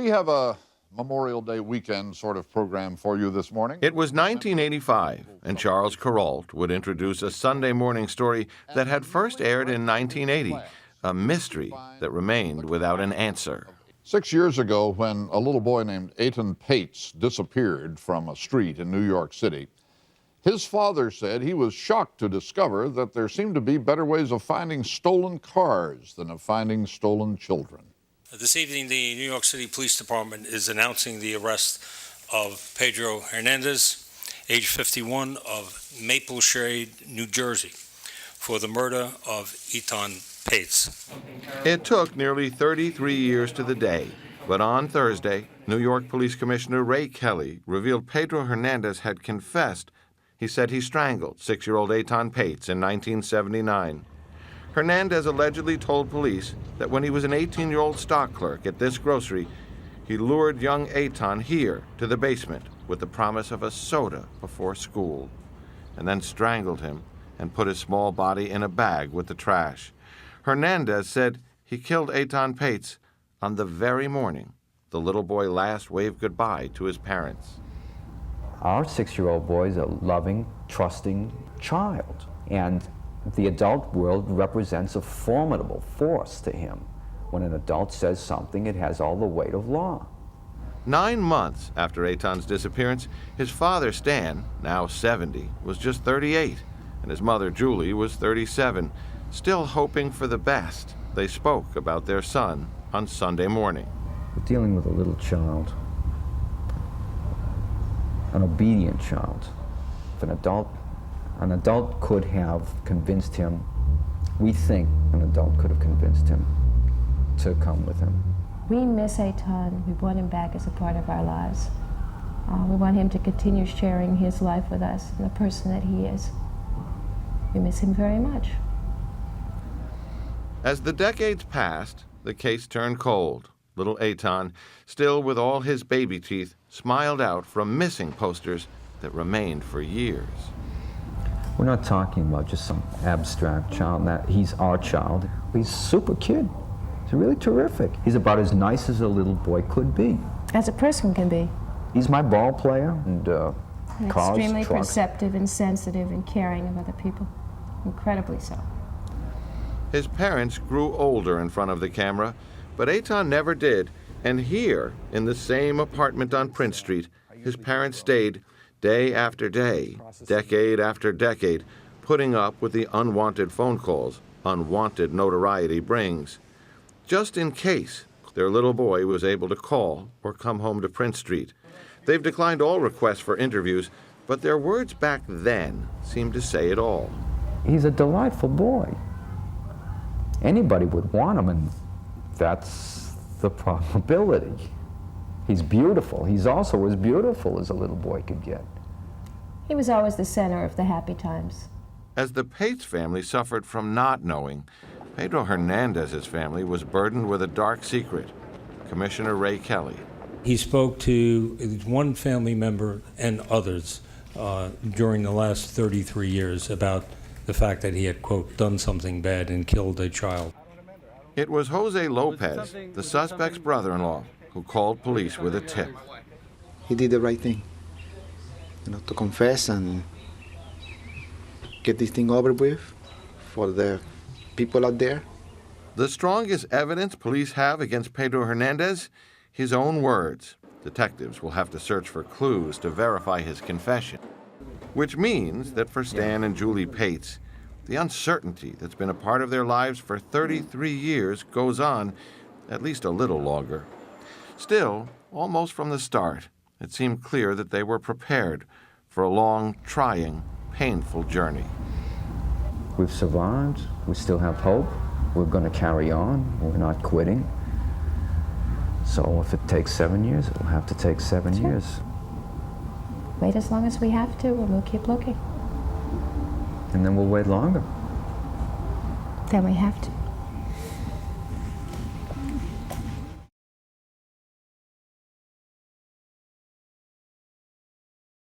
We have a Memorial Day weekend sort of program for you this morning. It was 1985, and Charles Kuralt would introduce a Sunday morning story that had first aired in 1980, a mystery that remained without an answer. 6 years ago, when a little boy named Etan Patz disappeared from a street in New York City, his father said he was shocked to discover that there seemed to be better ways of finding stolen cars than of finding stolen children. This evening, the New York City Police Department is announcing the arrest of Pedro Hernandez, age 51, of Maple Shade, New Jersey, for the murder of Etan Patz. It took nearly 33 years to the day, but on Thursday, New York Police Commissioner Ray Kelly revealed Pedro Hernandez had confessed. He said he strangled 6-year-old Etan Patz in 1979. Hernandez allegedly told police that when he was an 18-year-old stock clerk at this grocery, he lured young Etan here to the basement with the promise of a soda before school, and then strangled him and put his small body in a bag with the trash. Hernandez said he killed Etan Patz on the very morning the little boy last waved goodbye to his parents. Our 6-year-old boy is a loving, trusting child, and the adult world represents a formidable force to him. When an adult says something, it has all the weight of law. 9 months after Etan's disappearance, his father, Stan, now 70, was just 38, and his mother, Julie, was 37. Still hoping for the best, they spoke about their son on Sunday morning. We're dealing with a little child, an obedient child. If an adult could have convinced him, we think an adult could have convinced him to come with him. We miss Etan. We want him back as a part of our lives. We want him to continue sharing his life with us and the person that he is. We miss him very much. As the decades passed, the case turned cold. Little Etan, still with all his baby teeth, smiled out from missing posters that remained for years. We're not talking about just some abstract child. He's our child. He's a super kid. He's really terrific. He's about as nice as a little boy could be. As a person can be. He's my ball player, and cars, extremely trucks. perceptive and sensitive and caring of other people. Incredibly so. His parents grew older in front of the camera, but Etan never did. And here, in the same apartment on Prince Street, his parents stayed day after day, decade after decade, putting up with the unwanted phone calls unwanted notoriety brings, just in case their little boy was able to call or come home to Prince Street. They've declined all requests for interviews, but their words back then seemed to say it all. He's a delightful boy. Anybody would want him, and that's the probability. He's beautiful. He's also as beautiful as a little boy could get. He was always the center of the happy times. As the Patz family suffered from not knowing, Pedro Hernandez's family was burdened with a dark secret. Commissioner Ray Kelly. He spoke to one family member and others during the last 33 years about the fact that he had, quote, done something bad and killed a child. It was Jose Lopez, the suspect's brother-in-law, who called police with a tip. He did the right thing, to confess and get this thing over with for the people out there. The strongest evidence police have against Pedro Hernandez? His own words. Detectives will have to search for clues to verify his confession. Which means that for Stan and Julie Patz, the uncertainty that's been a part of their lives for 33 years goes on at least a little longer. Still, almost from the start, it seemed clear that they were prepared for a long, trying, painful journey. We've survived. We still have hope. We're going to carry on. We're not quitting. So if it takes 7 years, it'll have to take 7 years. Wait as long as we have to, and we'll keep looking. And then we'll wait longer. Then we have to.